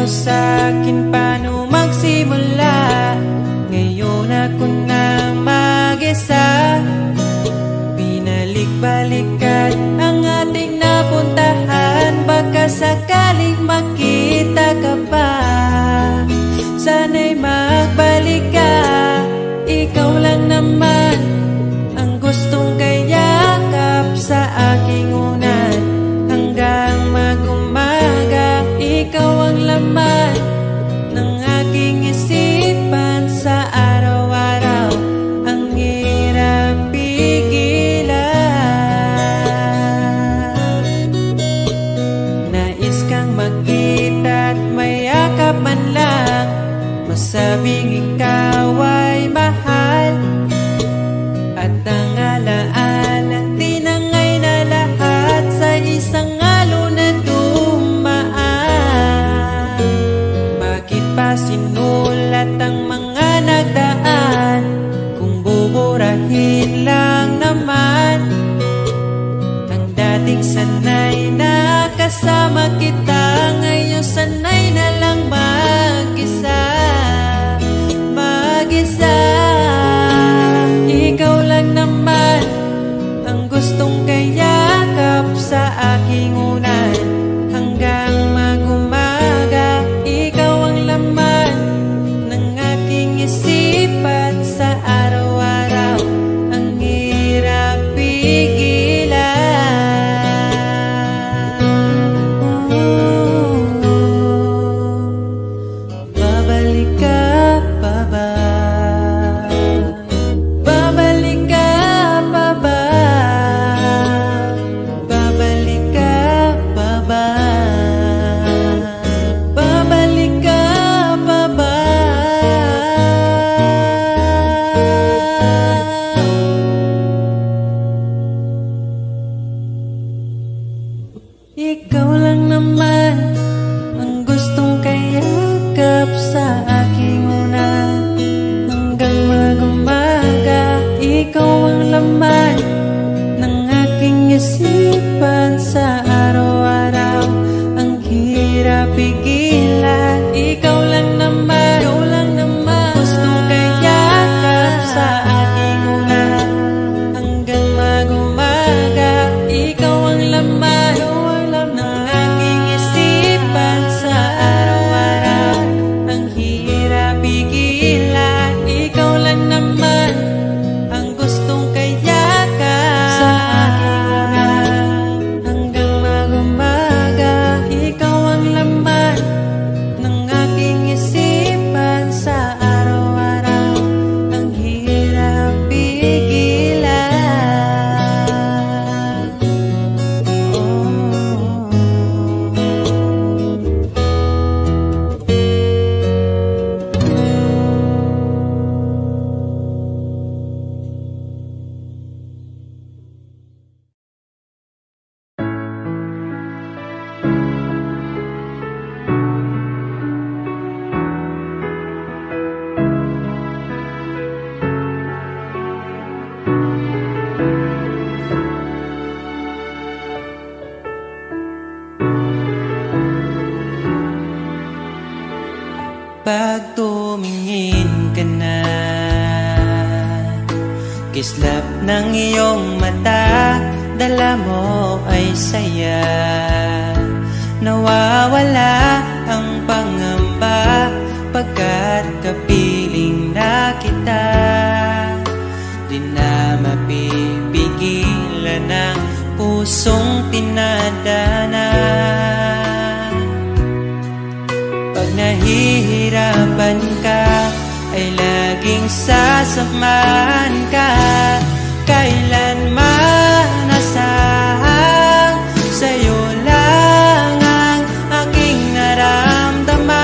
sa'kin paano magsimula. Ngayon ako na mag-isa, binalik-balikan ang ating napuntahan. Baka sakaling makita ka pa, sana'y magbalik ka. Ikaw lang naman ang gustong kayakap sa aking unan. Hanggang mag-umaga, ikaw ang laman ng aking isipan. Sa araw-araw ang hirap pigilan. Nais kang makita at mayakap man lang, masabing ikaw ay mahal. At ang alaalang tinangay na lahat sa isang alon na dumaan. Bakit pa sinulat ang mga nagdaan kung buburahin lang naman ang dating sanay na kasama kita? Ngayon sanay na lang mag-isa, mag-isa. Ikaw lang naman ang gustong kayakap sa aking unan. Hanggang mag-umaga, ikaw ang laman ng aking isipan. Sa araw-araw ang hirap pigilan. Babalik ka pa ba? Babalik ka pa ba? Babalik ka pa ba? Babalik ka pa ba? Ikaw lang naman ang gustong kayakap sa aking unan. Hanggang mag-umaga, ikaw ang laman ng aking isipan. Sa araw-araw ang hirap pigilan. Ikaw lang naman, ikaw lang naman gustong kayakap sa aking unan. Hanggang mag-umaga, ikaw ang laman ng aking isipan. Sa araw-araw ang hirap pigilan. Ikaw lang naman ang gustong kayakap sa aking unan. Hanggang mag-umaga, ikaw ang laman ng aking isipan. Sa araw-araw ang hirap pigilan. Pag tumingin ka na, kislap ng iyong mata, dala mo ay saya. Nawawala ang pangamba pagkat kapiling na kita. Di na mapipigilan ang pusong tinadana. Pag nahihirapan ka, ay laging sasamahan ka. Kailanman nasahang sa'yo lang ang aking naramdaman.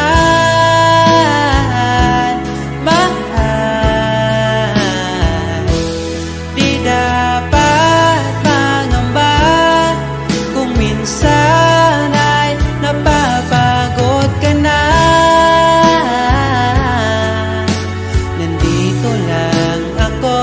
Mahal, di dapat mangamba kung minsan ay napapagod ka na. Nandito lang ako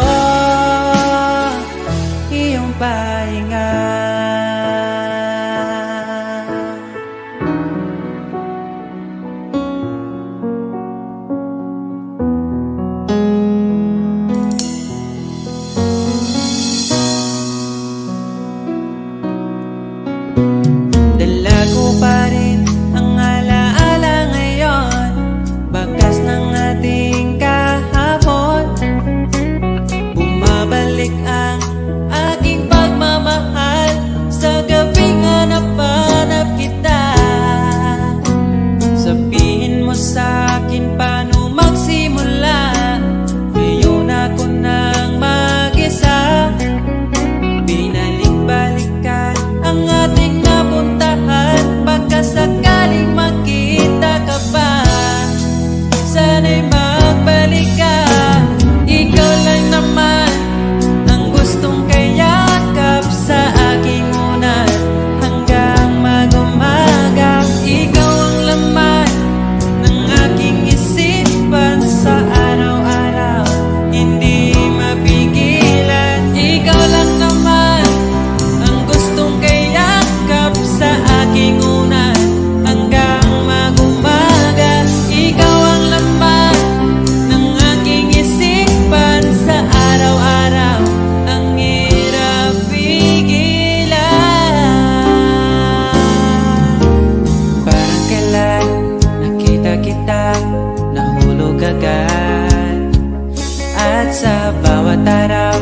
araw,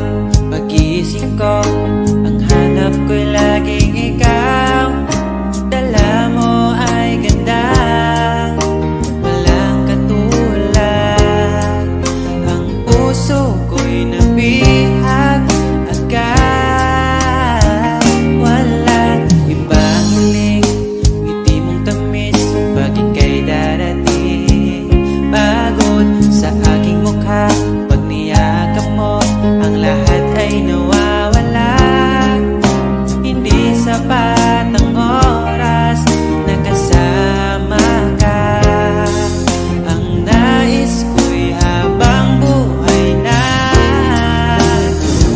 pagising ko, ang hanap ko'y laging ikaw. Dala mo ay ganda, walang katulad. Ang puso ko'y nabihag agad. Wala ibang hiling, ngiti mong tamis pag ika'y darating. Pagod sa aking mukha pag niyakap mo, ang lahat ay nawawala. Hindi sapat ang oras na kasama ka. Ang nais ko'y habang buhay na.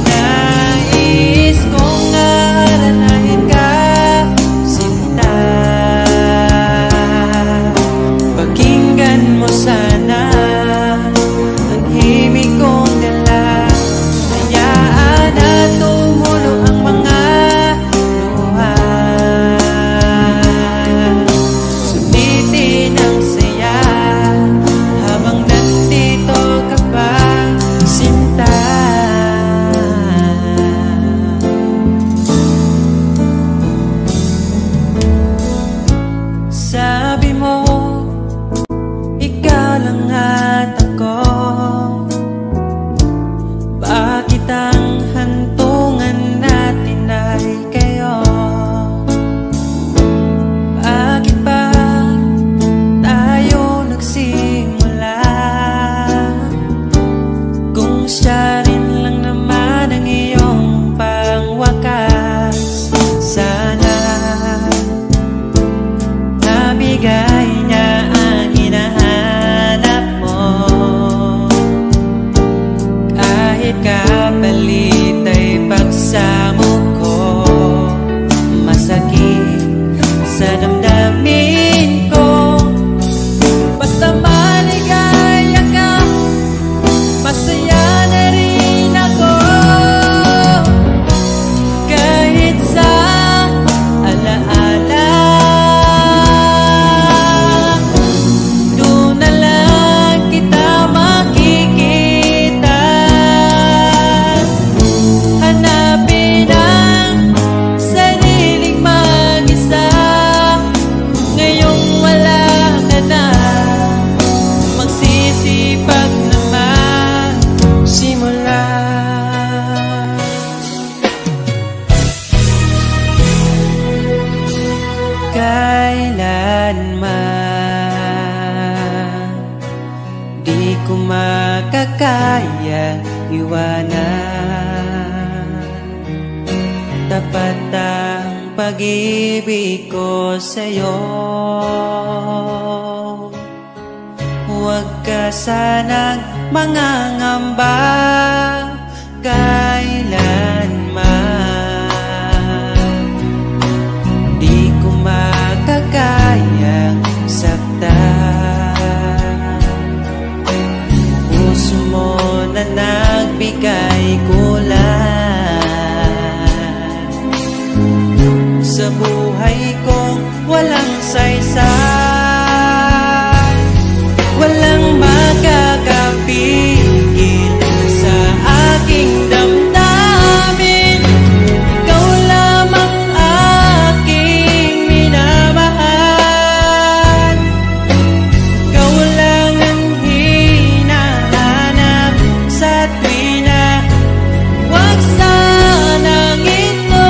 Nais kong aalalahin ka, sinta. Pakinggan mo sana ang himig kong dala. Hayaan na tumulo ang mga luha. Sulitin ang saya habang nandito ka pa, sinta. Sabi mo, ikaw lang at ako. Bakit ang hantungan natin ay kayo? Bakit ba tayo nagsimula? Kung siya rin lang naman ang iyong pangwakas, sana nabigay niya ang hinahanap mo. Kahit kapalit ay pagsamo ko, masakit sa damdamin ko. Basta maligaya ka, masaya na rin ako. Kahit sa alaala, doon na lang kita makikita. Hanapin ang sariling mag-isa. Ngayong wala ka na, magsisipag naman simula. Kailanman di ko makakaya iwanan. Tapat ang pag-ibig ko sa'yo. Huwag ka sanang mangangamba kailanman. Di ko makakayang saktan. Puso mo na nagbigay kulan sa buhay kong walang saysay. Walang makakapigil sa aking damdamin. Ikaw lamang aking minamahal. Ikaw lang ang hinahanap sa tuwina. Huwag sanang ito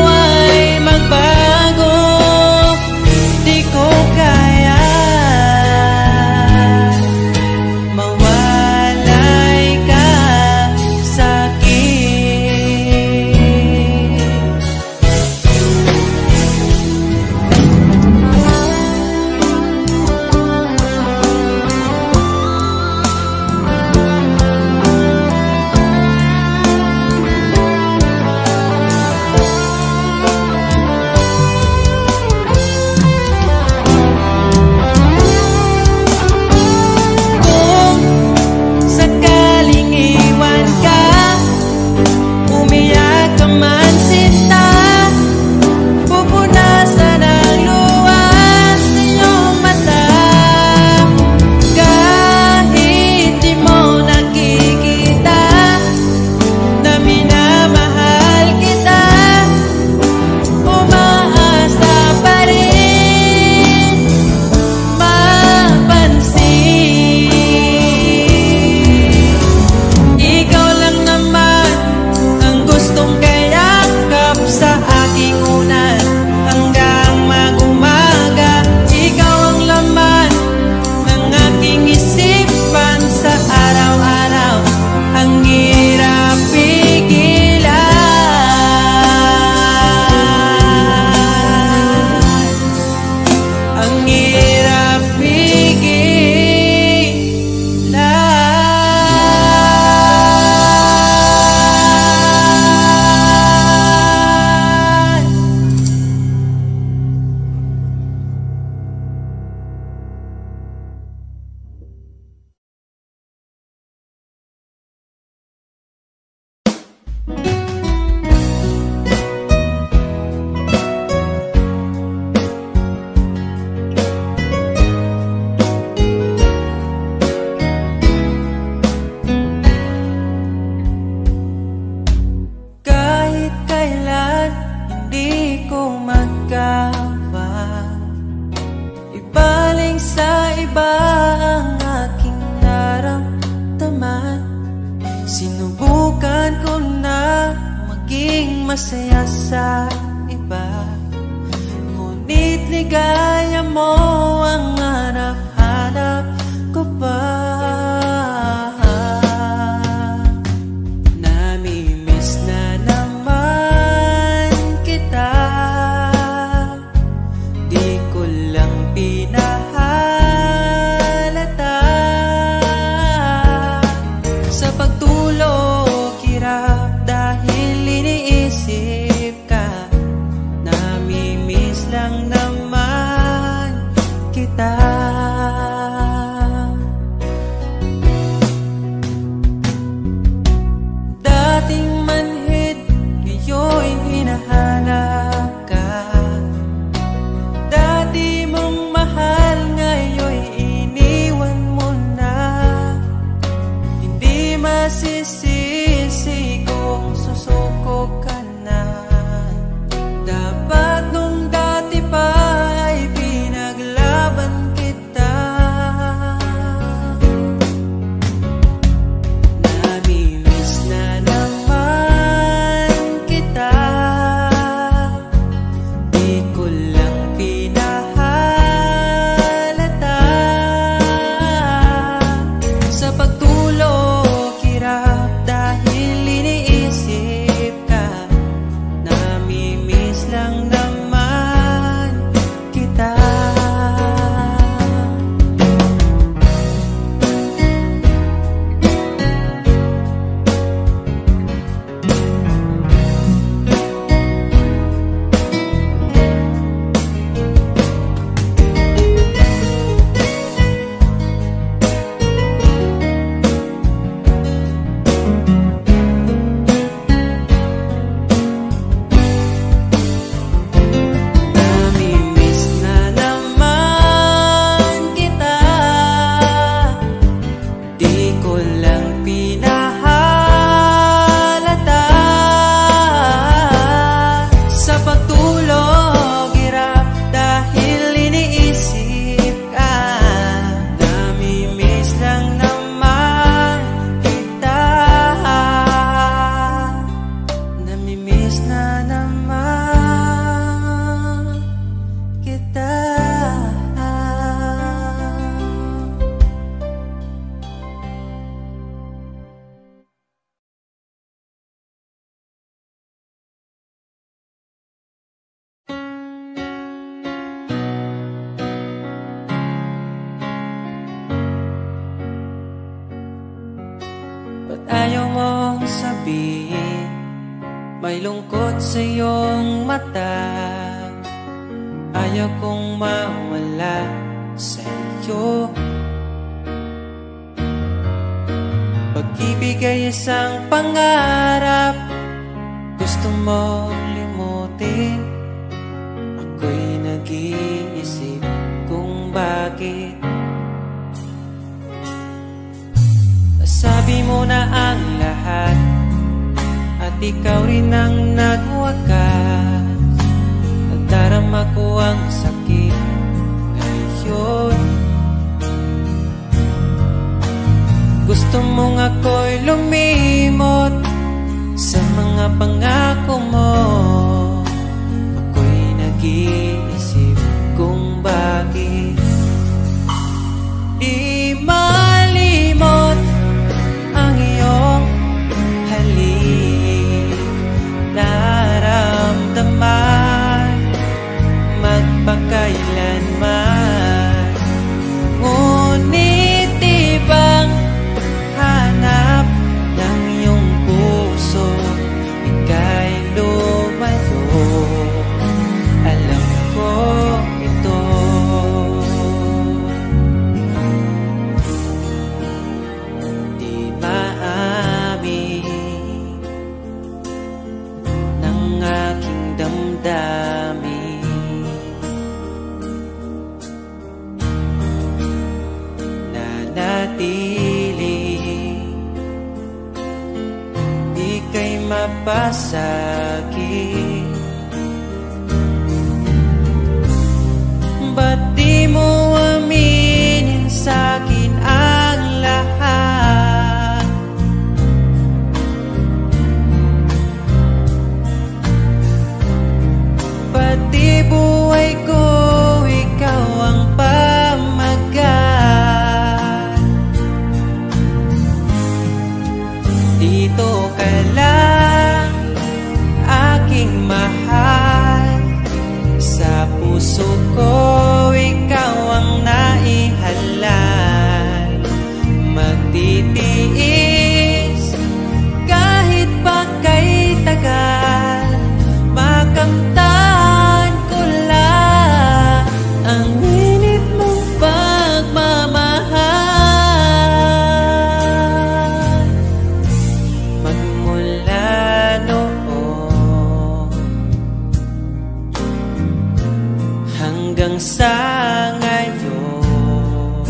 ay magbago. Di ko masaya sa iba, ngunit ligaya mo ang hanap-hanap ko pa. Namimiss na naman kita, di ko lang pinahalata. Sa pagtulog hirap dahil iniisip ka, namimiss lang naman kita. Dating manhid, ngayon hinahanap ka. Dati mong mahal, ngayon iniwan mo na. Hindi masisisi kung susuko ka na. Dapat nung dati pa ay pinaglaban kita. Namimiss na naman kita, di ko lang pinahalata. Sa pagtulog hirap dahil iniisip ka, namimiss lang naman kita. Namimiss na naman kita, di ko lang pinahalata. Sa pagtulog hirap dahil iniisip ka, namimiss lang naman kita. Namimiss na naman kita. Ba't ayaw mong sabihin may lungkot sa iyong mata? Ayaw kong mawala sa iyo. Pag-ibig ay isang pangarap, gusto mo limutin. Ako'y nag-iisip kung bakit. Nasabi mo na ang lahat at ikaw rin ang nagwakas. Nadarama ko ang sakit ngayon. Gusto mong ako'y lumimot sa mga pangako mo. Ako'y nag-iisip kung bakit di malimot ang iyong halik. Naramdaman magpakailanman, ngunit ibang hanap ng iyong puso. Ika'y lumayo, alam ko ito. Di maamin ng aking damdamin, di kay mapasakit. Ba't di mo aminin sa'kin ang lahat? sa ngayon.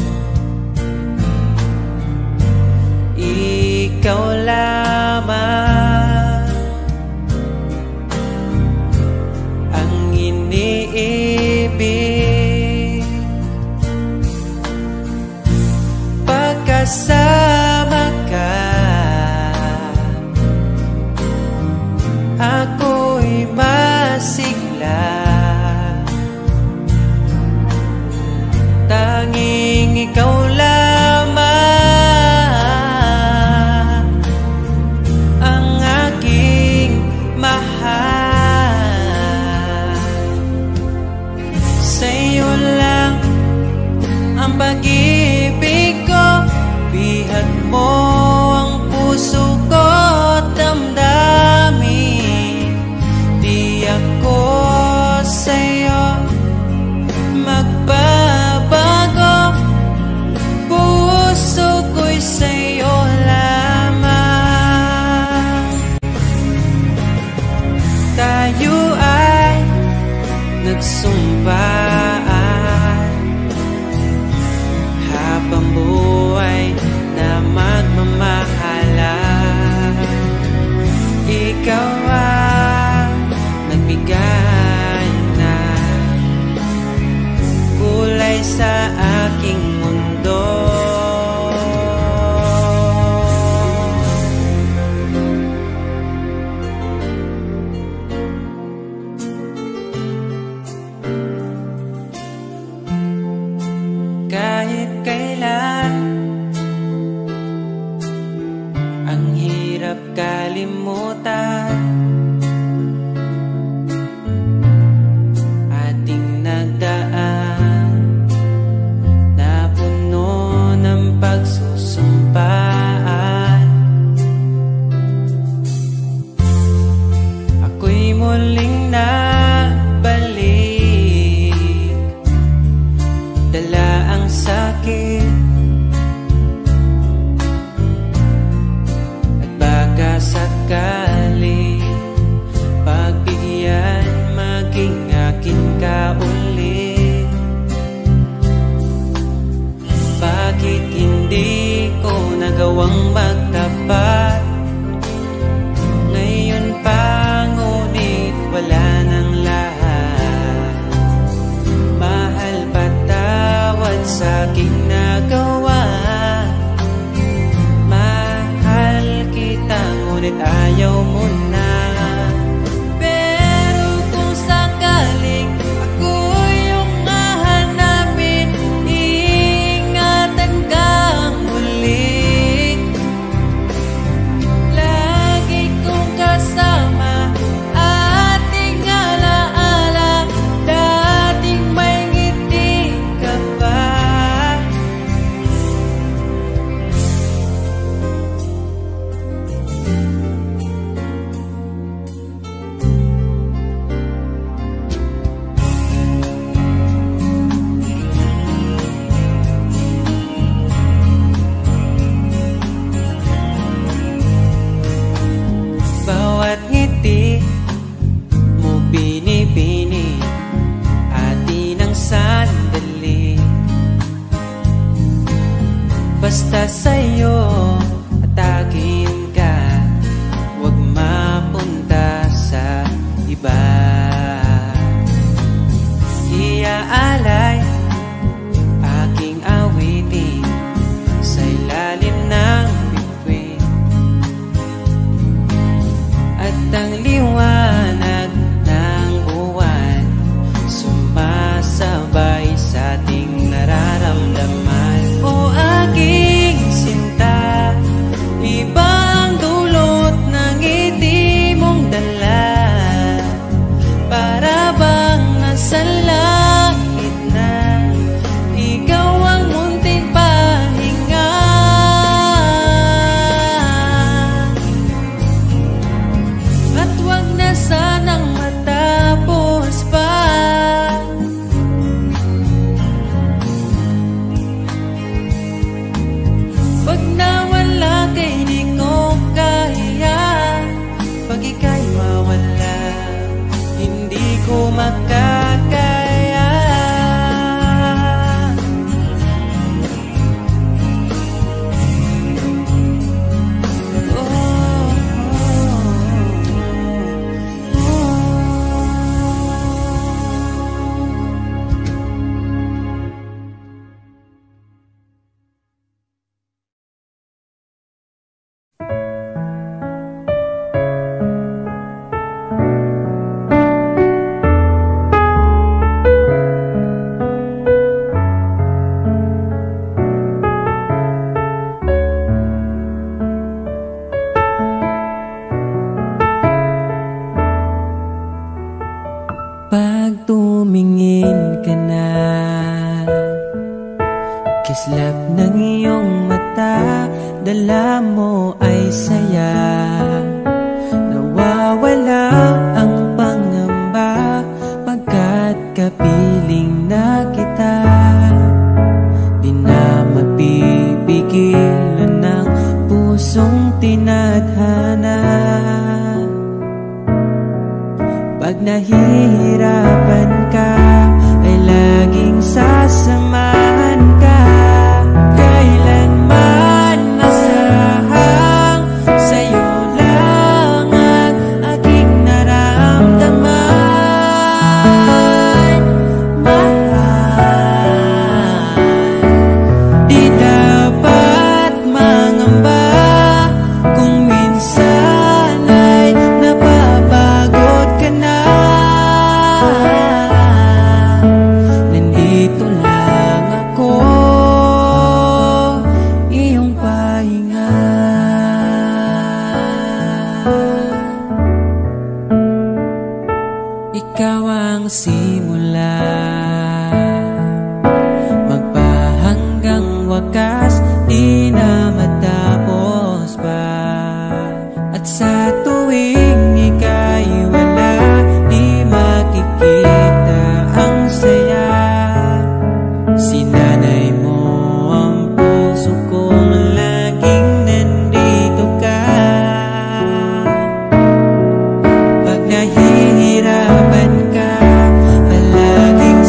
Ikaw lamang ang iniibig. Pagkasama ka, ako'y masigla. Tanging ikaw lamang ang aking mahal. Sa'yo lang ang pag-ibig ko, bihag mo ang puso ko't damdamin. Di ako sa'yo magbabago, puso ko'y sa'yo lamang. Tayo ay nagsumpaan habang buhay na magmamahalan. Ikaw ang nagbigay na kulay sa aking mundo. Kahit kailan ang hirap kalimutan, ating nagdaan na puno ng pagsusumpaan. Ako'y muling nabalik, dala ang sakit at baka sakali pagbigyan maging akin ka ulit. Bakit hindi ko nagawang magtapat ngayon pa, ngunit wala nang lahat. Mahal, patawad sa aking nagawa. Mahal kita, ngunit ayaw mo na. Pero kung sakaling ako yung hahanapin, iingatan kang muli. Lagi kong kasama, ating alaala, dating may ngiti ka pa. Bawat ngiti mo binibini, atin ang sandali. Basta sa'yo atakin ka, huwag mapunta sa iba. Iaalay aking awitin sa ilalim ng bituin, at ang liwanag ng buwan sumasabay sa ating nararamdaman. O aking sinta, iba ang dulot ng ngiti mong dala. Para bang nasa langit na, ikaw ang munting pahinga. At wag Pag tumingin ka na, kislap ng iyong mata, dala mo ay saya. Nawawala ang pangamba pagkat kapiling na kita. Di na mapipigilan ng pusong tinadhana. Pag nahihirapan ka, ay laging sasamahan ka. Kailanman masahang sa'yo lang ang aking naramdaman. Mahal, di dapat mangamba kung minsan ay napapagod ka na. Nandito lang ako, iyong pahinga. Ikaw ang simula, magpahanggang wakas, di na matapos pa. At sa tuwing ika'y wala, di makikita ang saya. Sinanay mo ang puso kong laging nandito ka. Pag nahihirapan ka, palaging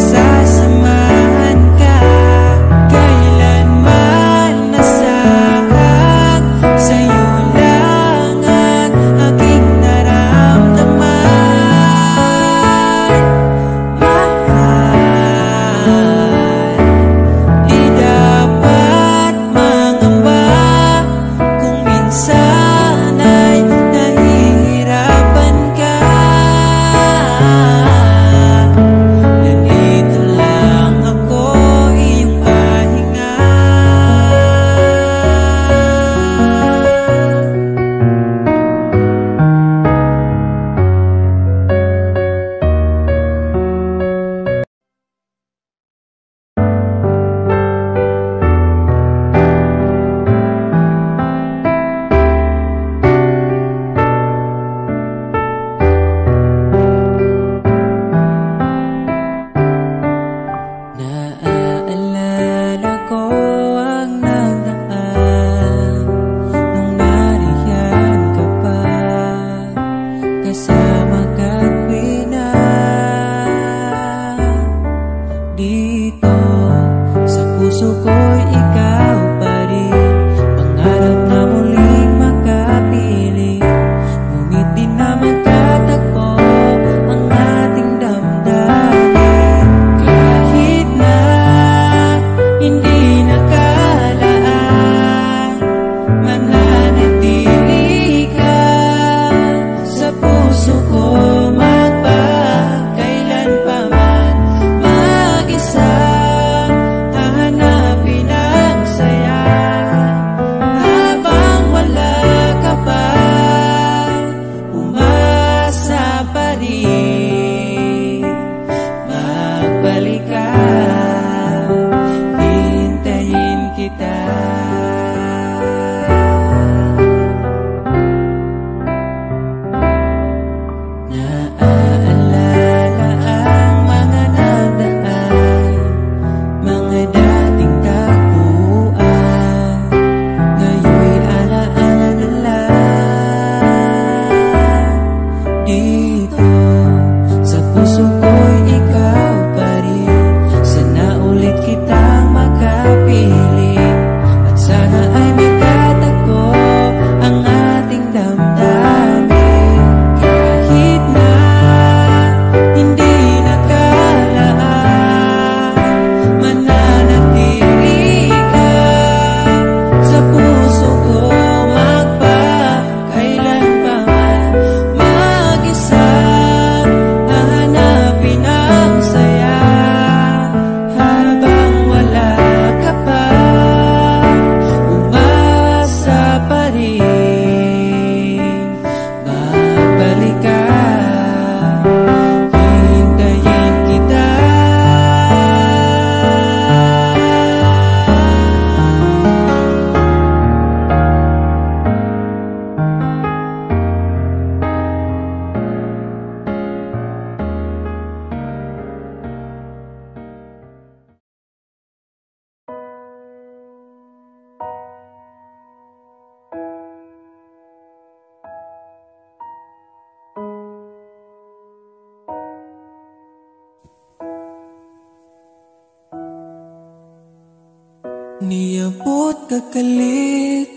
Niabot kakalit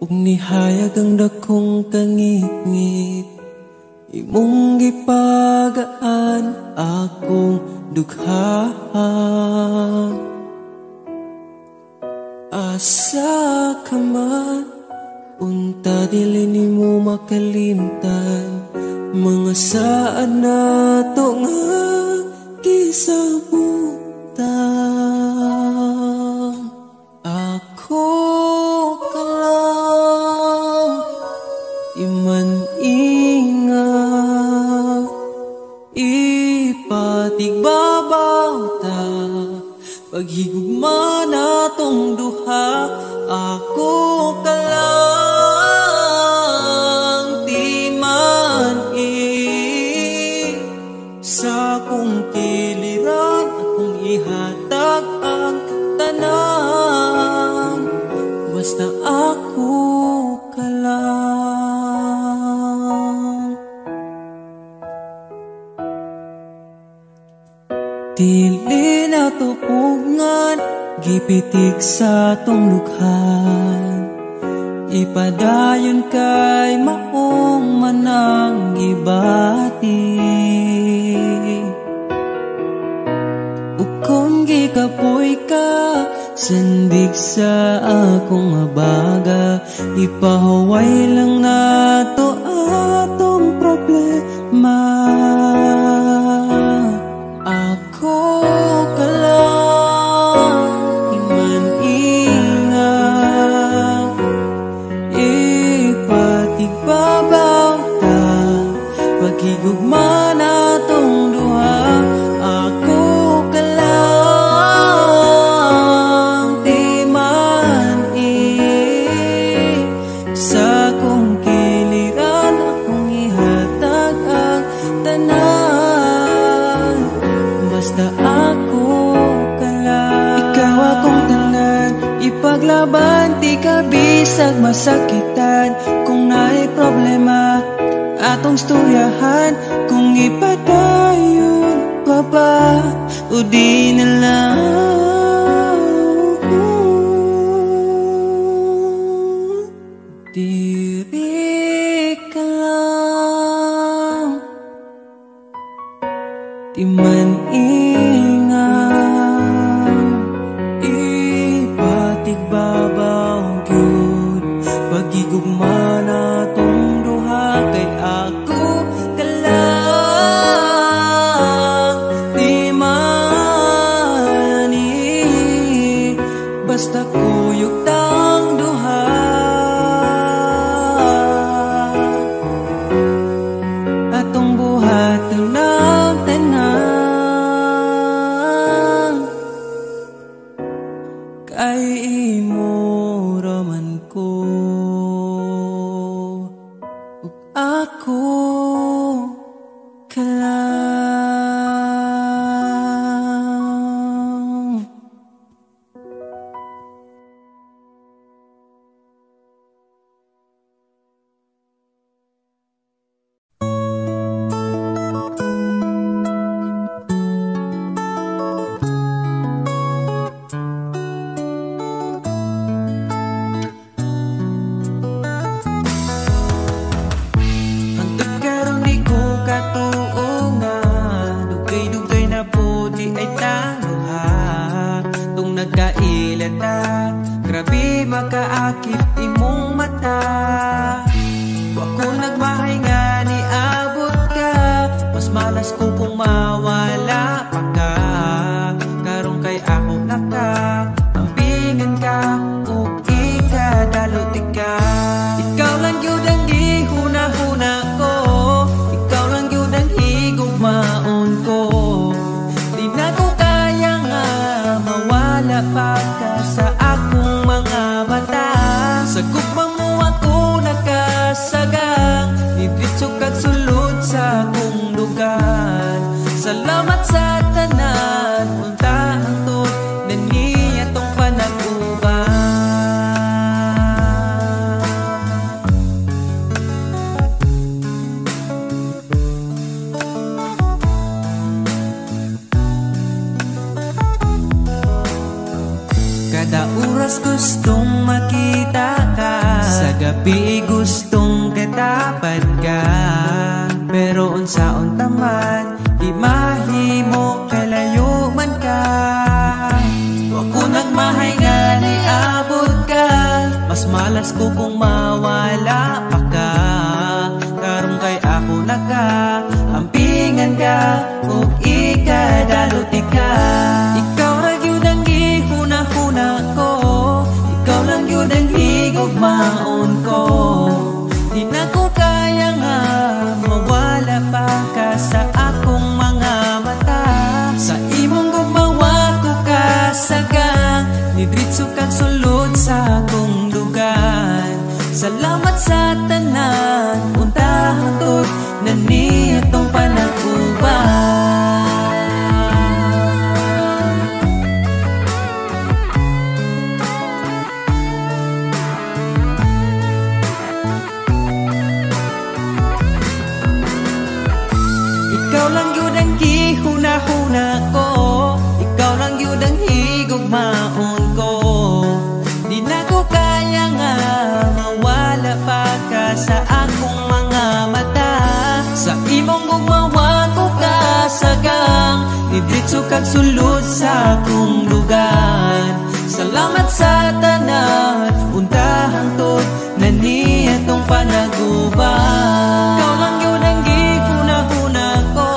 ug nihayag ang dakong kangit-ngit. Imong gipagaan akong dugha. Asa ka man, unta dili nimo makalimtan. Mga saad na to nga gisabutan. Ako ka lang, iman-ingat, ipatigbabaw ta. Paghigugma na tong duha, ako ka lang, di man sa kong kiliran, akong ihatag ang tanan, basta ako ka lang. Dili na tupungan, gipitik sa tong lukhan. Ipadayon kay maong manang gibati. Ug kung gikapoy ka, sandig sa akong abaga. Ipahuway lang nato atong problema. Ako ka lang, iman-ingat, ipatigbabaw ta. Paghigugma na tong duha, ako ka lang, di man sa kong kiliran, akong ihatag ang tanan, basta ako ka lang. Ikaw akong tanan, ipaglaban, di ka bisag masakitan. Kung naay problema, atong storyahan. Kung ipadayon pa ba, o di na lang. Diri ka lang, di man ingat, ipatigbabaw gyud. Pagigugma na tong duha, kay ako ka lang, di man basta kuyog tang duha. Atong buhat ng tanan, kay imo raman ko, ug ako ka lang. Hantod karon di gustong makita ka, sa gabi gustong katapad ka. Pero unsa-unta man, di mahimo kalayo man ka. Wako nagmahay nga niabot ka, mas malas ko kung mawala pa ka. Karong kay ako naka, ampingan ka, ug ikadaluti ka. Ikaw ra gyud ang gihuna-huna ko, ikaw lang gyud ang higugmaon ko. Di na ko kaya nga mawala pa ka sa akong mga mata. Sa imong gugmawa ko kasagang, nidritso kag sulod sa akong dugan. Salamat sa tanan, untahan to't nanitong panagkuban. Ikaw lang yun ang gihuna-huna ko, ikaw lang yun ang higugmaon ko. Di na ko kaya nga mawala pa ka sa akong mga mata. Sa imong gugmawa ko kasagang, nidritso kag sulod sa akong lugar. Salamat sa tanan, untahan to't nanitong panaguban. Ikaw lang yun ang gihuna-huna ko,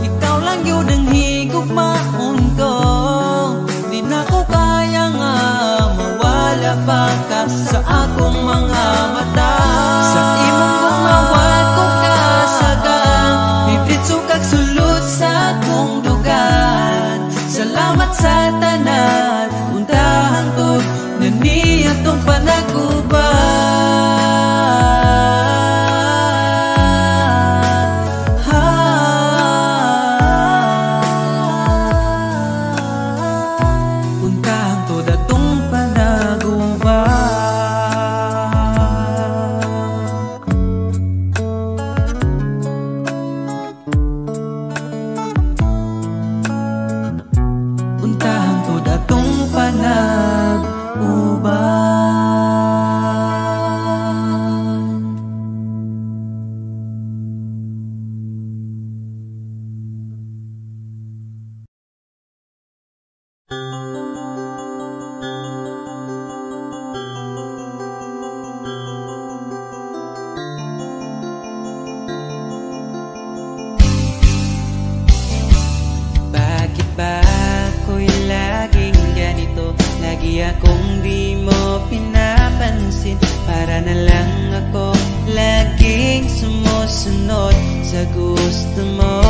ikaw lang yun ang higugmaon ko. Di na ko kaya nga mawala pa ka sa akong mga mata. Sa imong gumawa ko kasagang, nidritso kag sulod sa akong dugan. Salamat sa tanan, untahan to't nanitong panaguban. Untahan to't atong panaguban. Untahan to't atong panaguban. Bakit ba ako'y laging ganito? Lagi akong di mo pinapansin. Para na lang ako laging sumusunod sa gusto mo.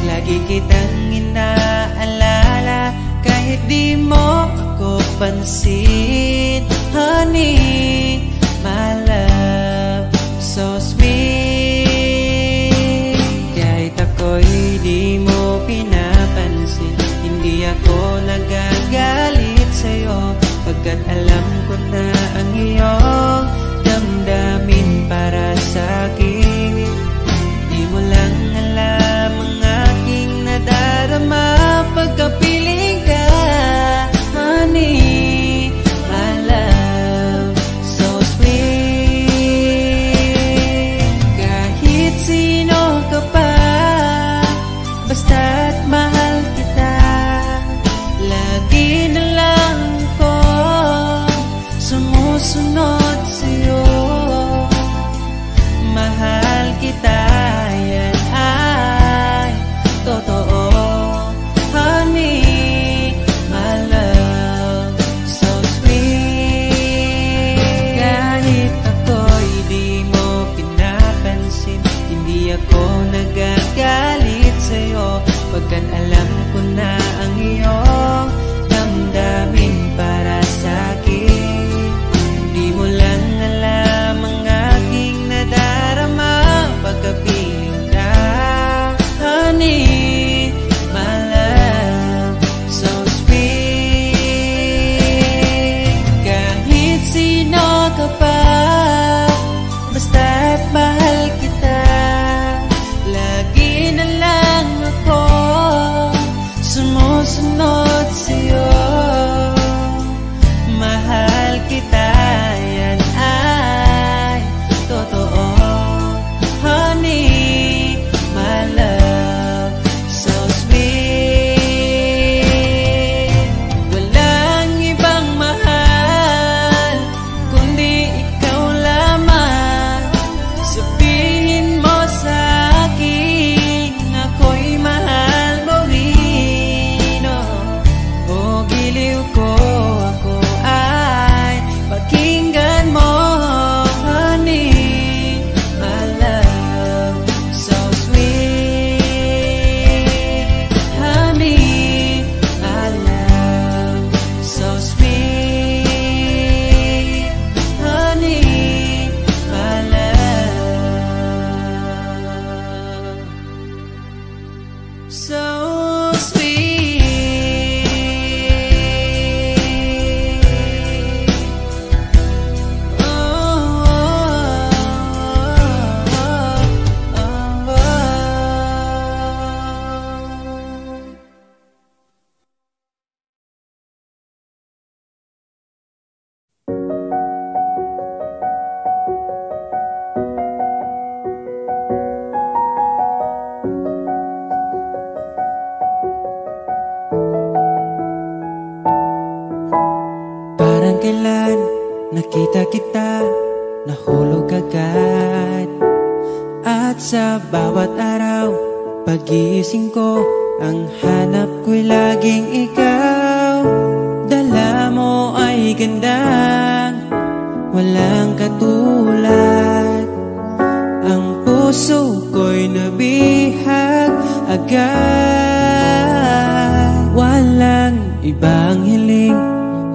Lagi kitang inaalala kahit di mo ako pansin. Honey, my love, so sweet. Kahit ako'y di mo pinapansin, hindi ako nagagalit sa'yo, pagkat alam ko na ang iyong damdamin para sa'kin. Di mo lang alam ang aking nadarama pagkapiling ka. Honey, my love, so sweet. Kahit sino ka pa, basta't mahal kita, lagi na lang ko sumusunod sa'yo. Mahal kita, yan ay totoo. Honey, my love, so sweet. Kahit ako'y di mo pinapansin, hindi ako nagagalit sa'yo, pagkat alam ko na ang iyong damdamin para sa'kin. Di mo lang alam ang aking nadarama pagkapiling ka. Honey, my love, so sweet. Kahit sino ka pa, basta't mahal kita, lagi na lang ako nakita kita, nahulog agad. At sa bawat araw, pagising ko, ang hanap ko'y laging ikaw. Dala mo ay gandang walang katulad. Ang puso ko'y nabihag agad. Walang ibang hiling,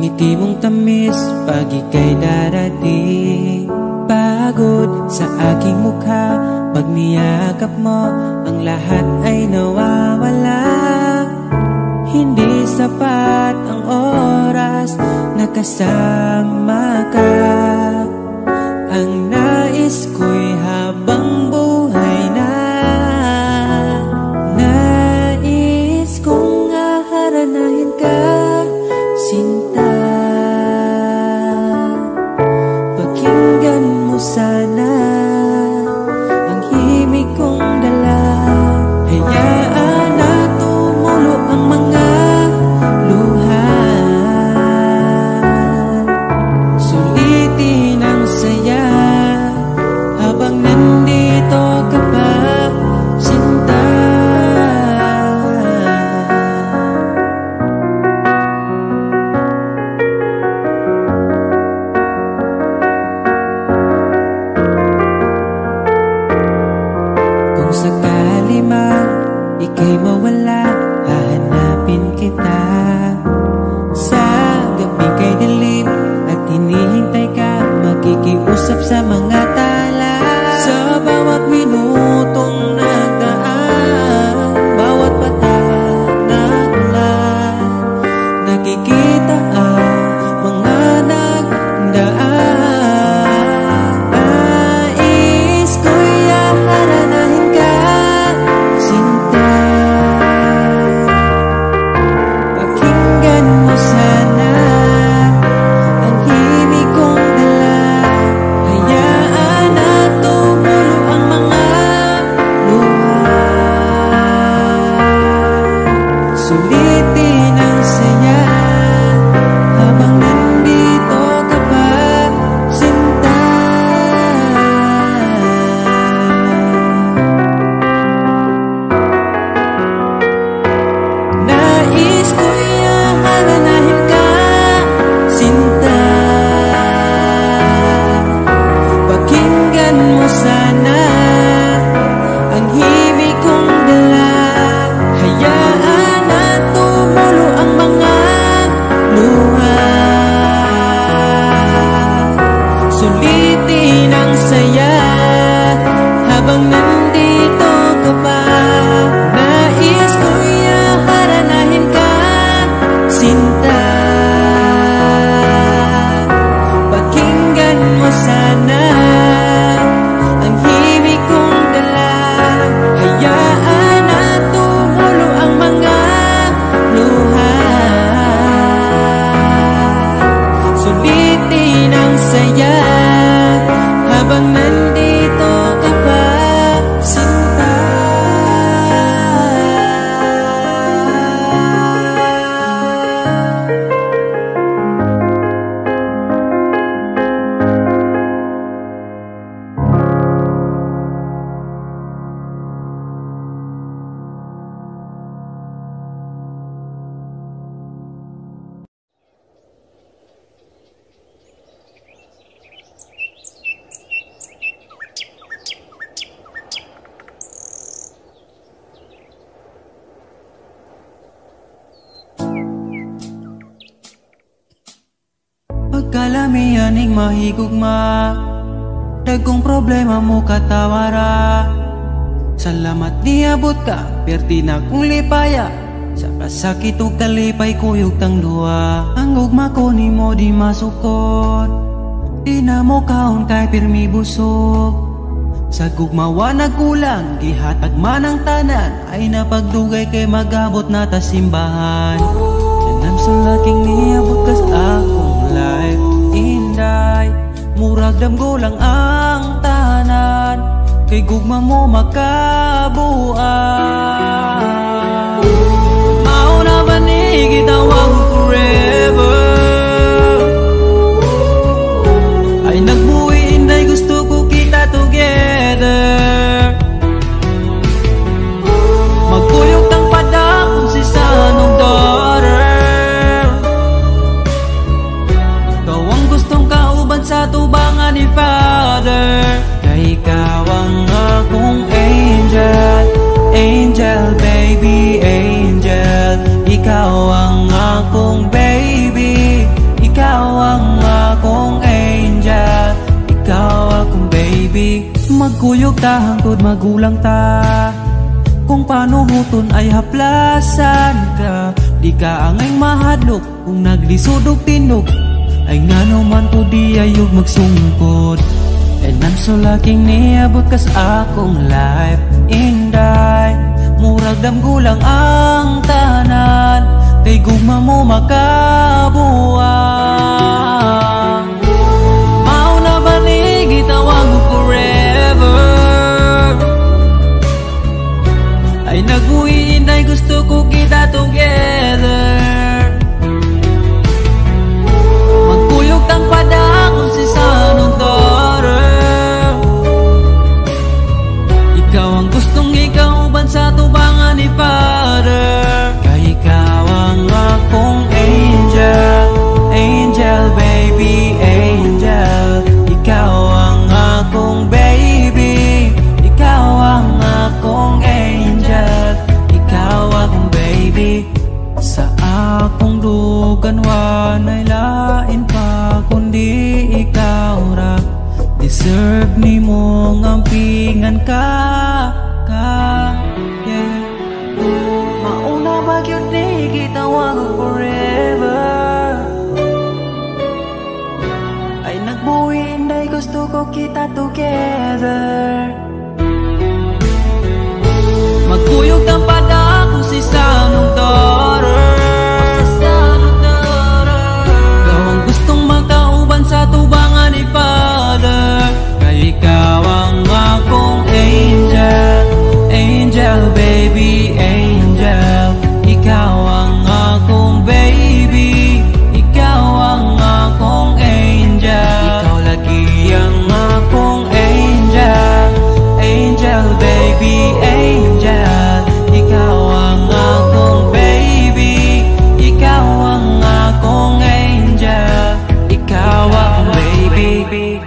ngiti mong tamis pag ika'y darating. Pagod sa aking mukha, pag niyakap mo, ang lahat ay nawawala. Hindi sapat ang oras na kasama ka. Ang nais ko'y habang buhay na. Nais kong aharanahin ka, sinta. Pakinggan mo sana ang himig kong dala. Hayaan na tumulo ang mga luha. Sulitin ang saya habang nandito ka pa, sinta. Kung sakali man ika'y mawala, hahanapin kita. Sa gabi kay dilim at hinihintay ka, makikiusap sa mga tala. Sa bawat minutong nagdaan, bawat patak na ulan, nakikita ang mga nagdaan. Nais ko'y aharanahin ka, sinta. Pakinggan mo sana ang himig kong dala. Hayaan na tumulo ang mga luha. Sulitin ang saya habang nandito ka pa, sinta. Nais ko'y aharanahin ka, sinta. Pakinggan mo sana ang himig kong dala. Hayaan na tumulo ang mga luha. Sulitin ang saya habang nandito ka pa. Nais ko'y aharanahin ka, sinta. Pakinggan mo sana ang himig kong dala. Hayaan na tumulo ang mga luha. Sulitin ang saya habang nandito ka pa, sinta. Pagkalamianing mahigugma, dagkong problema mo katawara. Salamat niabot ka, perti na kong lipaya. Sa kasakit o kalipay kuyog tang luha. Ang ugma ko ni mo di masukot, di na mo kaon kay pirmi busog. Sa gugmawa nagkulang, gihatag man ang tanan, ay napagdugay kay magabot na ta simbahan. Nanam sa laking niabot ka sa akong life, inday. Murag damgo lang ang tahanan, kay gugma mo makabuan. Mauna ba ni gitawang forever? Magkuyog ta hangtod magulang ta, kung paano huton ay haplasan ka. Di ka angay mahadlok kung naglisod og tinog, ay ngano man to di ayog magsungkod. And I'm so lucky niabot kas akong life inday. Murag damgulang ang tanan, kay gugma mo makabuang. Mao na ba ni gitawag mo forever? Ay nag-uwi inday, gusto ko kita together. Magkuyog tang padakon si sanong daughter. Ikaw ang gustong ikauban sa tubangan ni Father. Kay ikaw ang akong angel, angel baby, angel. Ikaw ang akong baby, ikaw ang akong angel, ikaw akong baby. Sa akong dugan wanay lain pa kundi ikaw ra. Deserve ni mo ngampingan ka, yeah. Mauna ba yun ni gitawag forever? Ay nagbuwi inday, gusto ko kita together. Magkuyog kang padako si sanong daughter. Ikaw ang gustong makauban sa tubangan ni Father. Kay ikaw ang akong angel, angel baby, angel. Ikaw ang akong baby, ikaw ang akong angel. Ikaw lagi ang akong angel, angel baby, angel. Ikaw ang akong baby, ikaw ang akong angel, ikaw ang baby.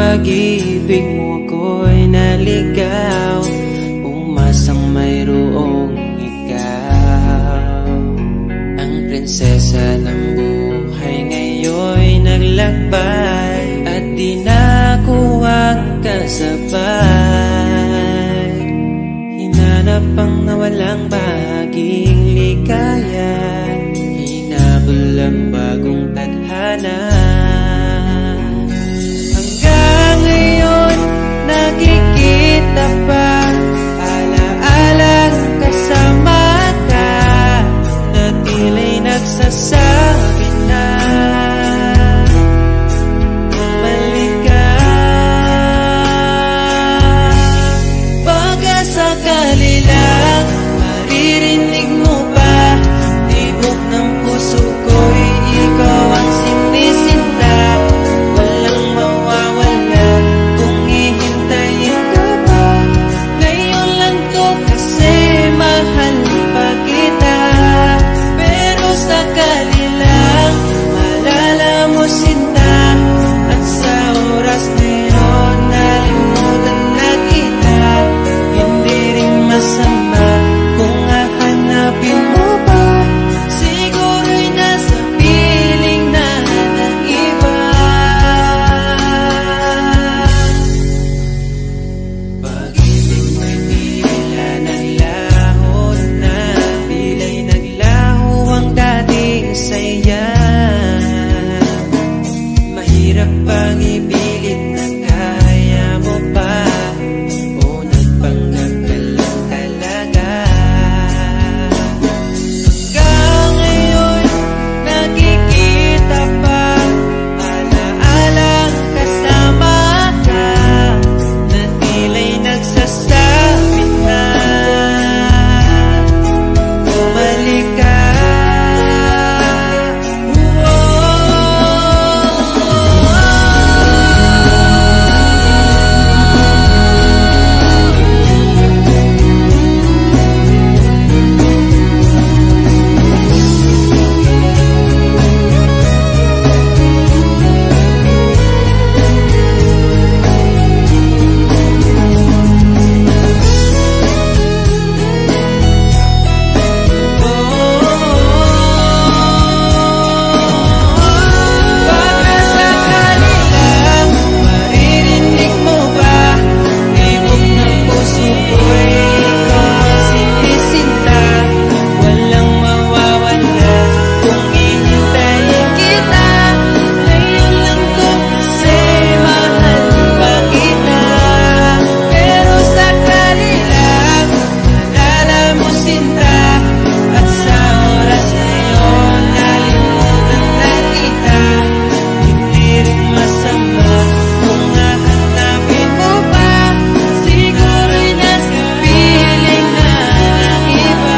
pag-ibig mo ako'y naligaw, umasang mayroong ikaw. Ang prinsesa ng buhay ngayon'y naglakbay, at di na ako ang kasabay. Hinanap ang nawalang bahaging ligaya, hinabol ang bagong tadhana. Hanggang ngayon nakikita pa, ala-alang kasama ka, na tila'y nagsasabi na bumalik ka. Baka sakali lang maririnig mo pa, tibok ng puso ko'y ikaw ang sinisinta. Walang mawawala kung hihintayin ka pa. Ngayon lang to kasi mahal pa kita, pero sakali lang malala mo sinta, at sa oras na yun nalimutan na kita. Hindi rin masama kung hahanapin mo pa, siguro'y nasa piling na ng iba. Pag-ibig mo'y tila naglaho na, pila'y naglaho ang dating saya. Mahirap bang ipilit na kaya mo pa, o nagpanggap ka lang talaga? Hanggang ngayon nakikita pa, ala-alang kasama ka, na tila'y nagsasabi na bumalik ka. Baka sakali lang maririnig mo ba, tibok ng puso ko'y ikaw ang sinisinta. Walang mawawala kung hihintayin kita. Ngayon lang to kasi mahal pa kita, pero sakali lang malala mo sinta, at sa oras na yun nalimutan na kita. Hindi rin masama kung hahanapin mo pa, siguro'y nasa piling na ng iba.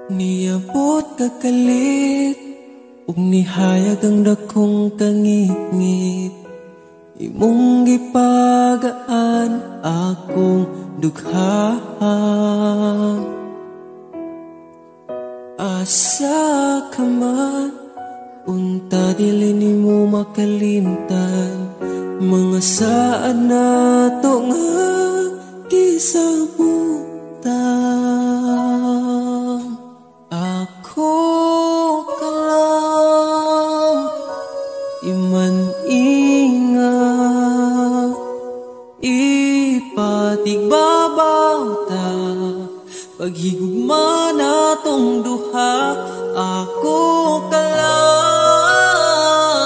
Niabot kakalit, ug nihayag ang dakong kangit-ngit. Imong gipagaan akong dughaan. Asa ka man, unta dili nimo makalimtan, mga saan na to nga gisabutan. Ako ka lang iman-inga, ipatigbabaw ta, paghigugma na tong duha. Ako ka lang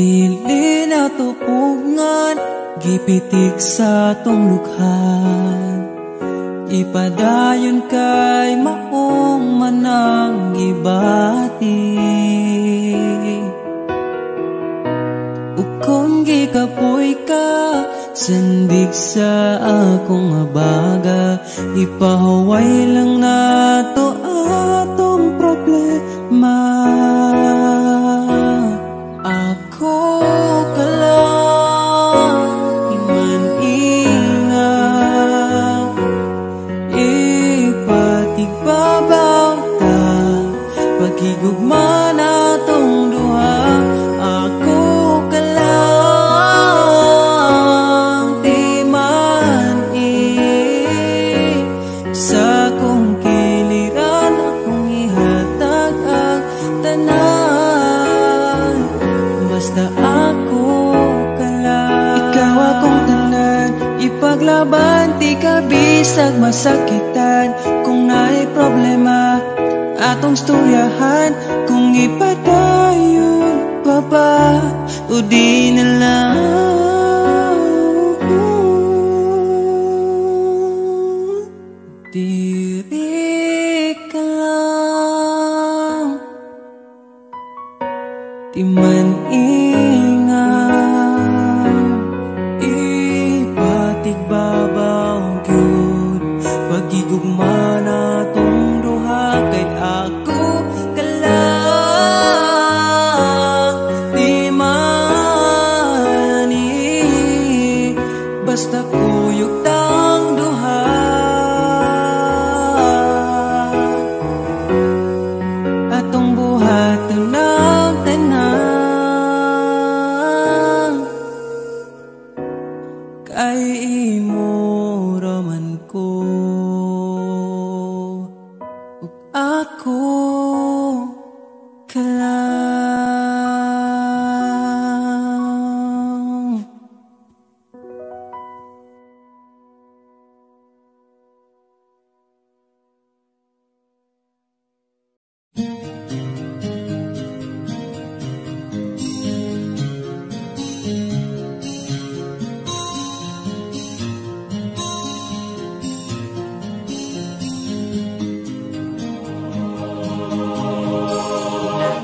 dili na tupugngan, gipitik sa tong lukhan. Ipadayon kay maong manang gibati. Ukong gikapoy ka, sandig sa akong abaga. Ipahaway lang na to atong problema. Ako ka lang, iman ingat. Ipatigbabaw ta, pagigugma na tong duha. Ako ka lang, di man sa kong kiliran. Akong ihatag ang tanan, basta ako ka lang. Ikaw akong tanan, ipaglaban, di ka bisag masakitan. Kung naay problema, atong storyahan. Kung ipadayon pa ba, o di na lang. Diri ka lang, di man ingat. Ipatigbabaw gyud, pagigugma na tong duha. Kay ako ka lang, di man basta kuyog tang duha. Atong buhaton ng tanan, kay imo raman ko. Ug ako ka lang.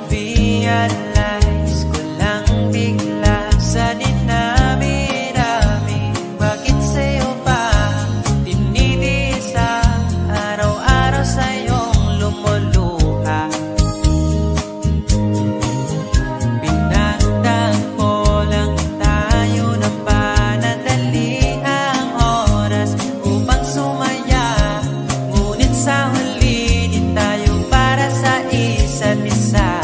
Realize ko lang bigla sa dinami-dami, bakit sa'yo pa tinitisa, araw-araw sa'yong lumuluha. Pinagtagpo lang tayo ng panadali ang oras upang sumaya, ngunit sa huli di tayo para sa isa't isa.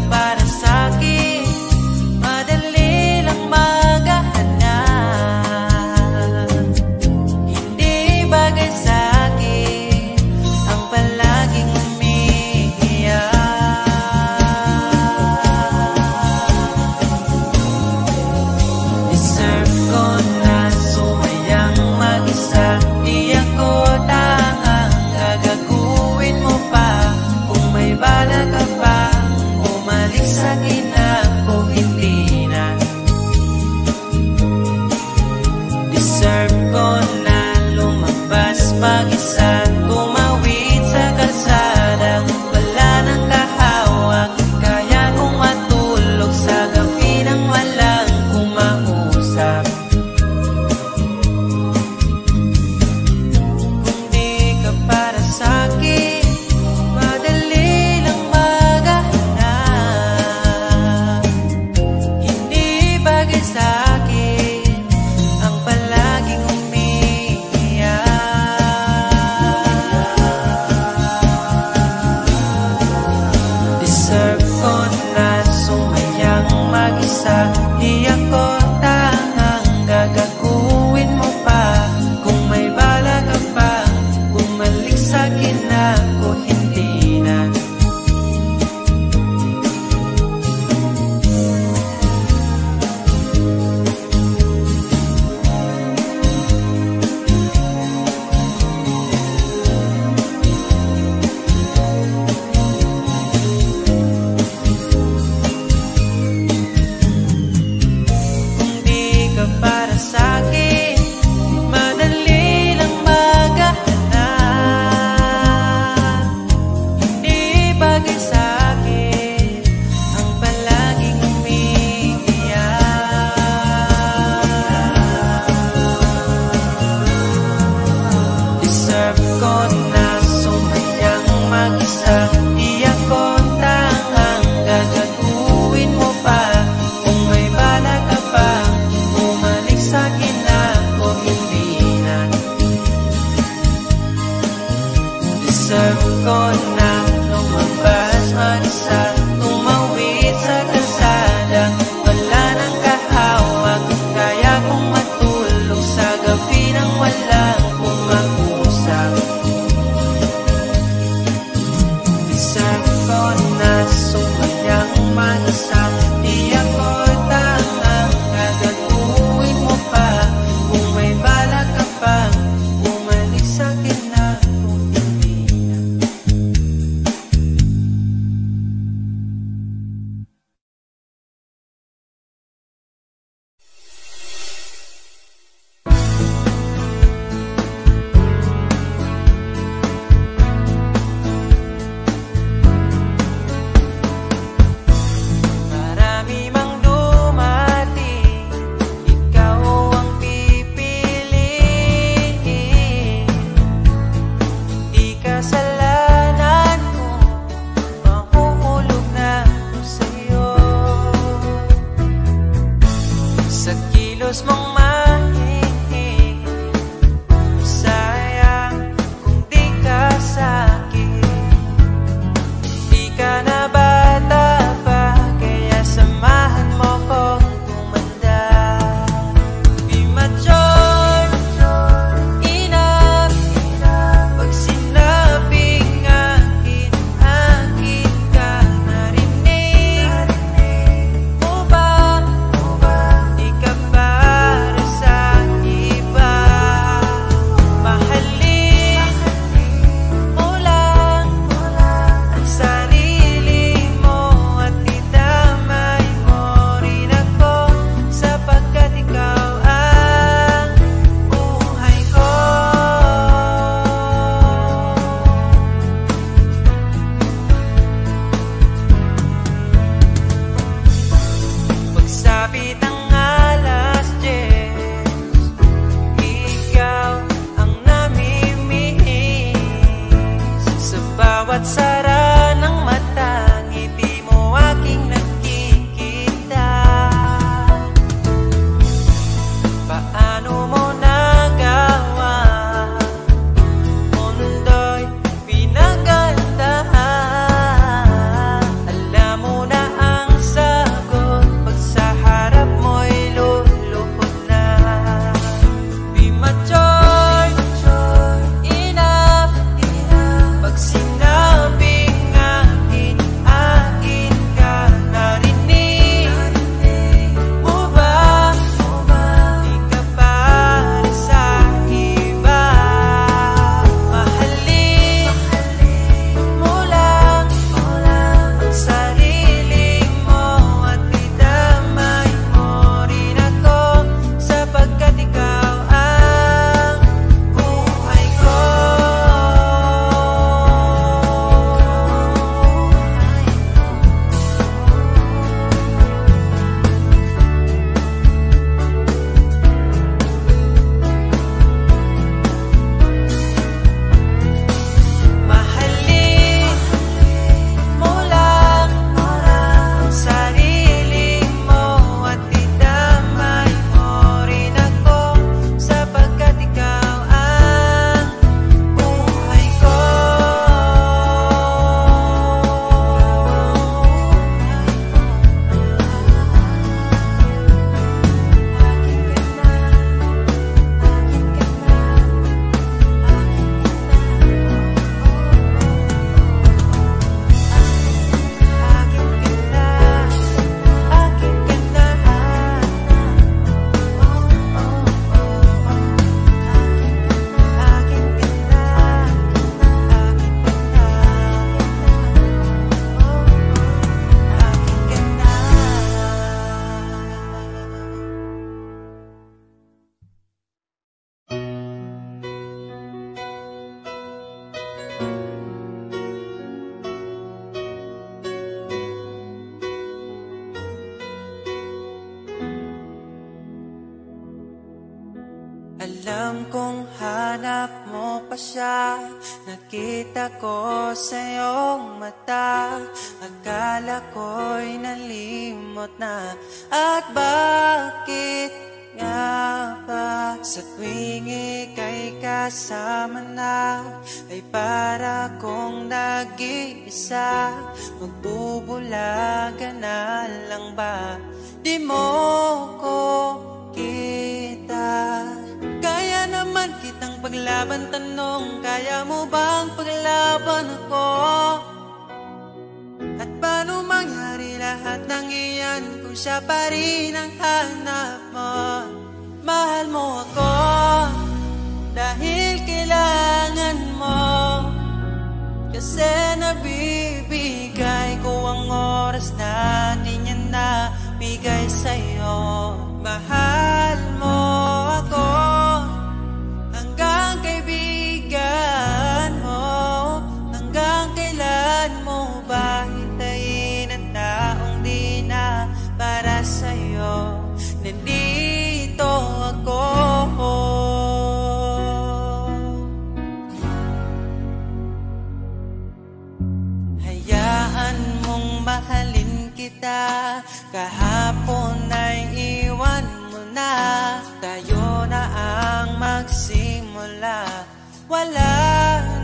Para sa'kin, madali lang maghahanap. Hindi bagay sa'kin ang palaging umiiyak. Deserve ko na sumayang mag-isa, di ako tangang gagaguhin mo pa. Kung may bala ka pa, bumalik sa'kin ako, hindi na. Deserve ko na lumabas mag-isa, tumawid sa kalsada. Wala nang kahawak, kaya kong matulog sa gabi nang walang kumausap. Kung di ka para sa'kin, madali lang maghahanap. Hindi bagay sa'kin ang palaging umiiyak. ko na lumabas mag-isa, tumawid sa kalsada. Wala nang kahawak, kaya kong matulog sa gabi nang walang kumag-usap. Isa ko na sumanyang mag-isa, di ako tangang gagaguhin mo pa. Kung may bala ka pang bumalik sa'kin na kung hindi na. Marami mang dumating, ikaw ang pipiliin. Di kasalanan ko, mahuhulog na ako sa'yo. Sa kilos mong mahihing, sayang kung di ka sa'kin. Di ka na bata pa, kaya samahan mo kong tumanda. Be mature, enough. Pag sinabing akin, akin ka. Narinig mo ba? Di ka para sa iba. Mahalin mo lang ang sarili mo at idamay mo rin ako, sapagkat ikaw ang buhay ko. Pagsapit ang alas 10, ikaw ang namimiss. Sa bawat sara ng mata, ngiti mo aking nakikita. Paano mo nagawa? Mundo'y pinagandahan. Alam mo na ang sagot, pag sa harap mo'y lulupot na. Be mature, enough. Pag sinabing akin, akin ka. Narinig mo ba? Di ka para sa iba. Mahalin mo lang ang sarili mo at idamay mo rin ako, sapagkat ikaw ang buhay ko. Mahalin mo lang ang sarili mo at idamay mo rin ako, sapagkat ikaw ang buhay ko. Alam kong hanap mo pa siya, nakita ko sa iyong mata. Akala ko'y nalimot na, at bakit nga ba sa tuwing ika'y kasama na ay para kong nag-iisa? Magbubulaga na lang ba? Di mo ko kita. Kaya naman kitang paglaban, tanong, kaya mo bang paglaban ako? At paano mangyari lahat ng iyan kung siya pa rin ang hanap mo? Mahal mo ako dahil kailangan mo, kasi nabibigay ko ang oras na di niya nabigay sa'yo. Mahal mo ako hanggang kaibigan mo. Hanggang kailan mo ba hintayin ang taong di na para sa'yo? Nandito ako. Hayaan mong mahalin kita, kahapon ay iwan mo na. Tayo na ang magsimula, wala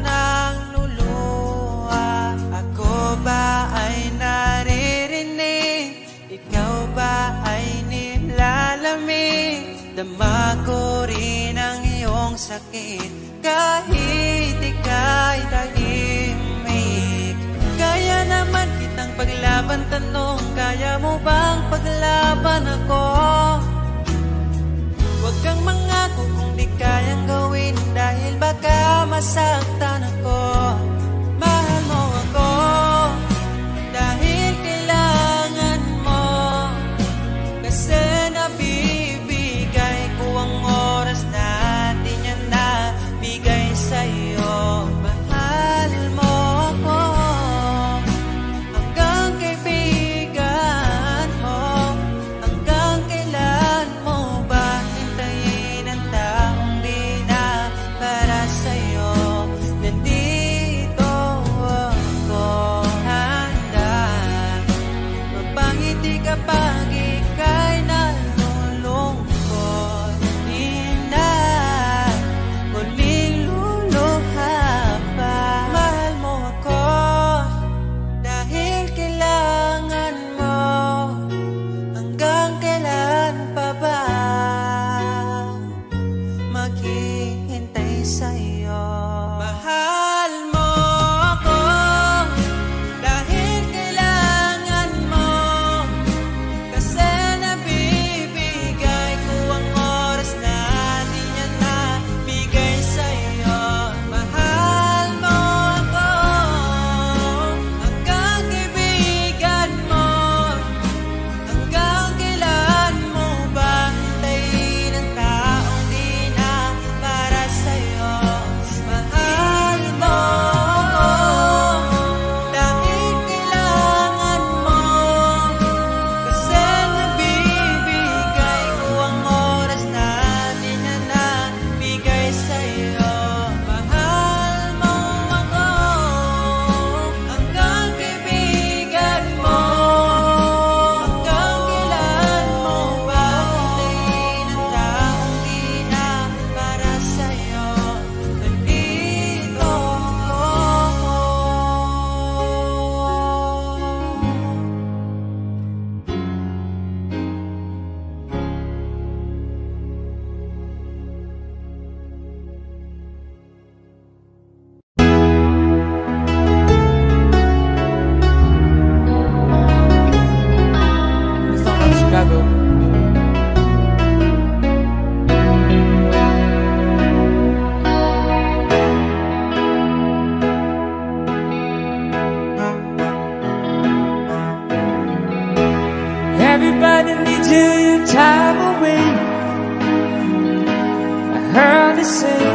nang luluha. Ako ba ay naririnig? Ikaw ba ay nilalamig? Dama ko rin ang iyong sakit kahit ika'y tahimik. Kaya naman kitang paglaban, tanong, kaya mo bang paglaban ako? Huwag kang mangako kung di kayang gawin, dahil baka masaktan ako. Mahal mo ako dahil kailangan mo, kasi nabibigay ko ang oras na di niya nabigay sa'yo. Mahal mo ako hanggang kaibigan mo. Hanggang kailan mo ba hintayin ang taong di na para sa'yo? Nandito ako, handa magpangiti kapag ika'y nalulungkot. Di na muling luluha pa. Mahal mo ako dahil kailangan mo. Hanggang kailan pa ba maghihintay sa'yo? Mahal mo ako dahil kailangan mo, kasi nabibigay ko ang oras na di niya nabigay sa'yo. Mahal mo ako hanggang kaibigan mo. Hanggang kailan mo ba hintayin ang taong di na para sa'yo? Mahal mo ako dahil kailangan mo, kasi nabibigay ko ang oras na di na nabigay sa'yo. Mahal mo ako hanggang kaibigan mo. Hanggang kailan mo ba hintayin ang taong di na para sa'yo? Nandito ako. Gusto ko ng Chicago. Everybody needs your time away, I heard they say,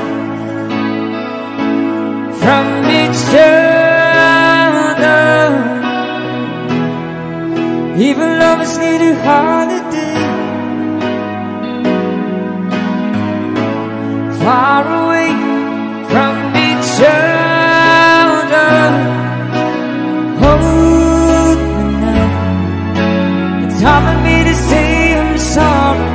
from each other. Even lovers need a holiday, far away from each other. Hold me now, it's hard for me to say I'm sorry.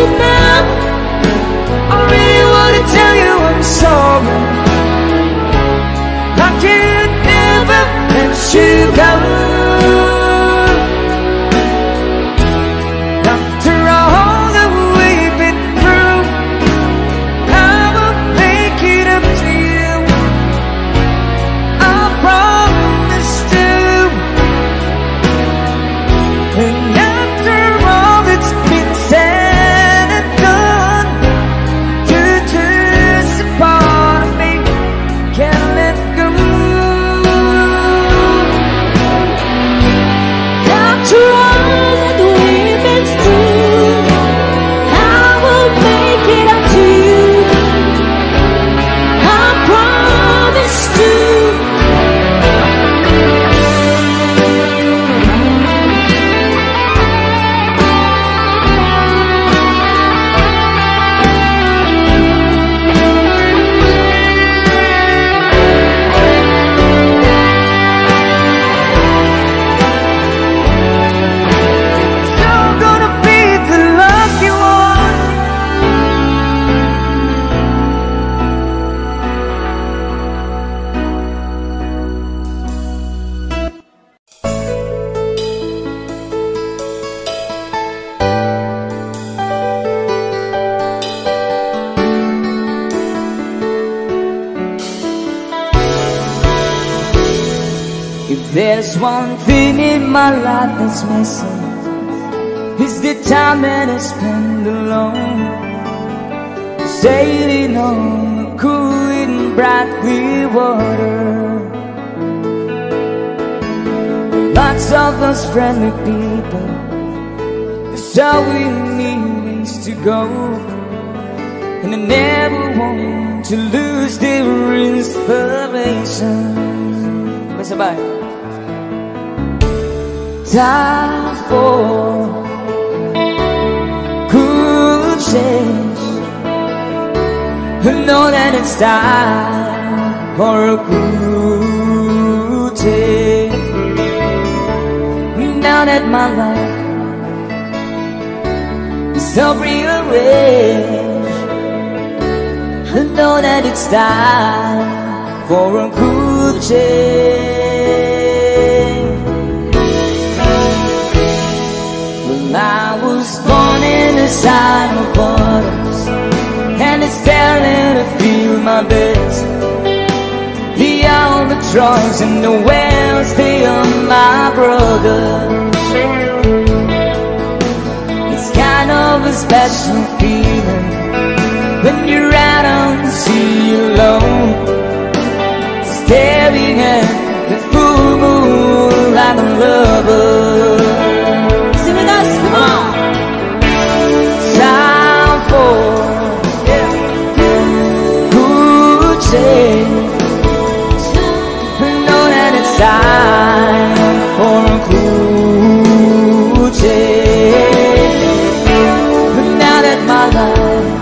you now. I really wanna tell you I'm sorry. I can't never let you go. After all that we've been through, I will make it up to you. I promise to. And after all that's been said and done, you're just a part of me, can't let go. After all that we've been through, I will make it up to you. I promise to. You're gonna be the lucky one. If there's one thing in my life that's missing, it's the time that I spend alone, sailing on the cool and bright clear water. Lots of us friendly people, that's all we need is to go. And I never want to lose their inspiration. Sabay. Time for good change. I know that it's time for a good change. Now that my life is so rearranged, I know that it's time for a good change. Well, I was born in the sign of waters, and it's telling to feel my best. The albatross and the whales, they are my brothers. It's kind of a special feeling when you're out on the sea alone, staring at the full moon like a lover. Sing with us, come on! Time for good change. I know that it's time for a good change. But now that my life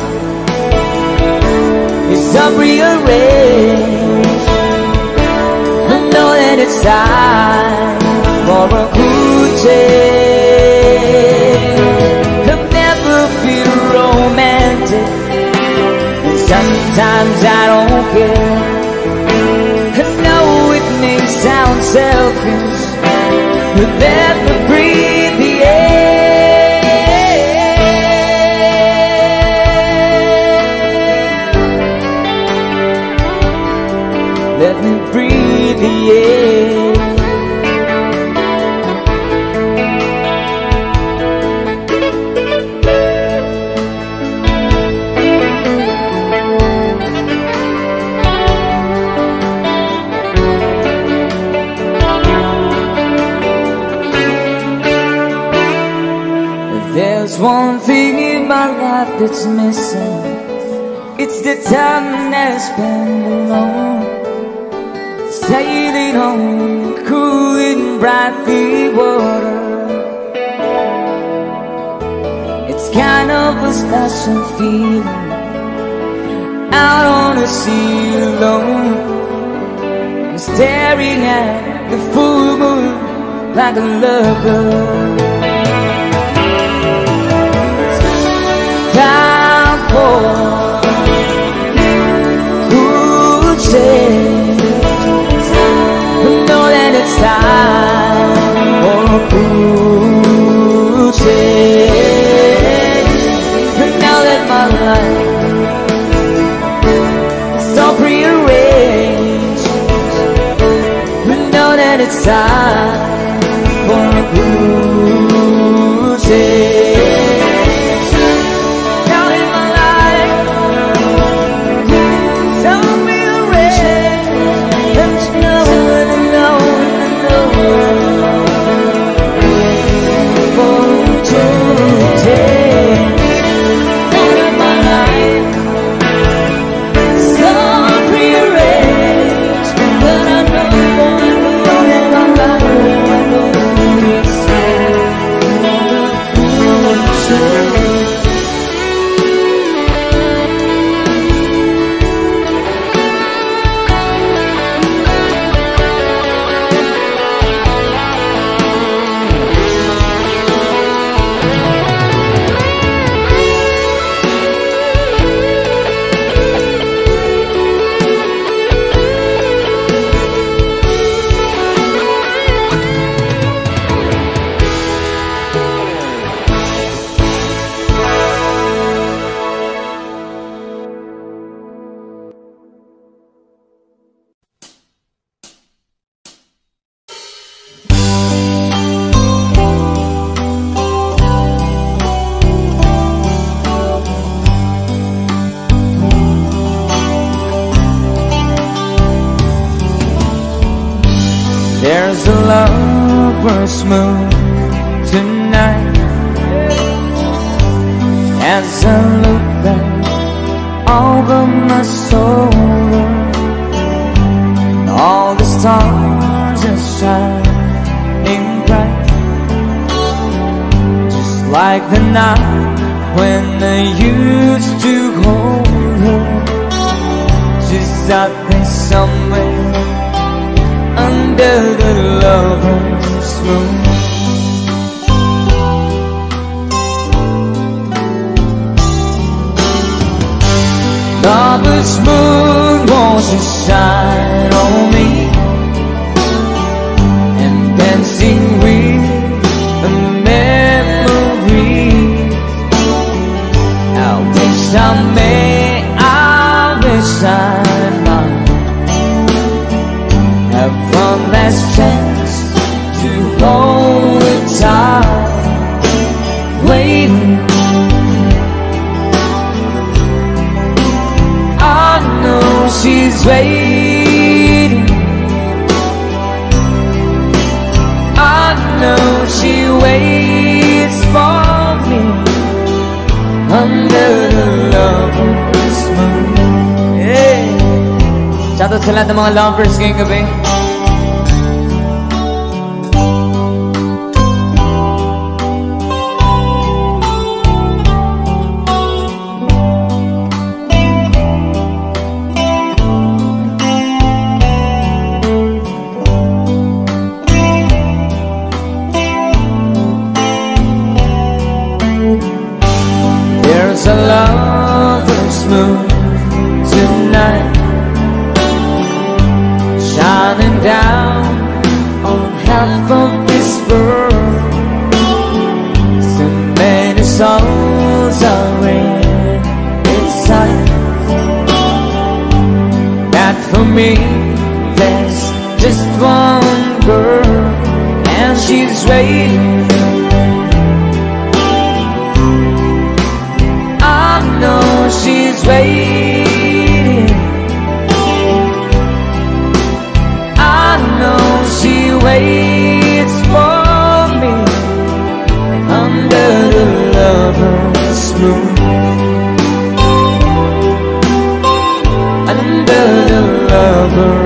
is so rearranged, it's time for a good change. I've never been romantic, and sometimes I don't care. I know it may sound selfish, but let me breathe the air. Let me breathe the air. There's one thing in my life that's missing, it's the time that I spend alone, sailing on cool and bright clear water. It's kind of a special feeling, out on the sea alone, staring at the full moon like a lover. There's a lover's moon tonight. As I look back over my soul, all the stars are shining bright, just like the night when I used to hold her. She's out there somewhere under the lover's moon. Lover's moon wants to shine on me, and dancing with the memories. I wish I may, I wish I might have one last chance to hold it tight, waiting. I know she's waiting. I know she waits for me under the lover's moon. Yeah. Shoutout sa lahat ng mga lovers ngayong gabi. There's a lover's moon tonight, shining down on half of this world. So many souls are in its sight. Not for me, there's just one girl, and she's waiting. I know she's waiting. I know she waits for me under the lover's moon. Under the lover's moon.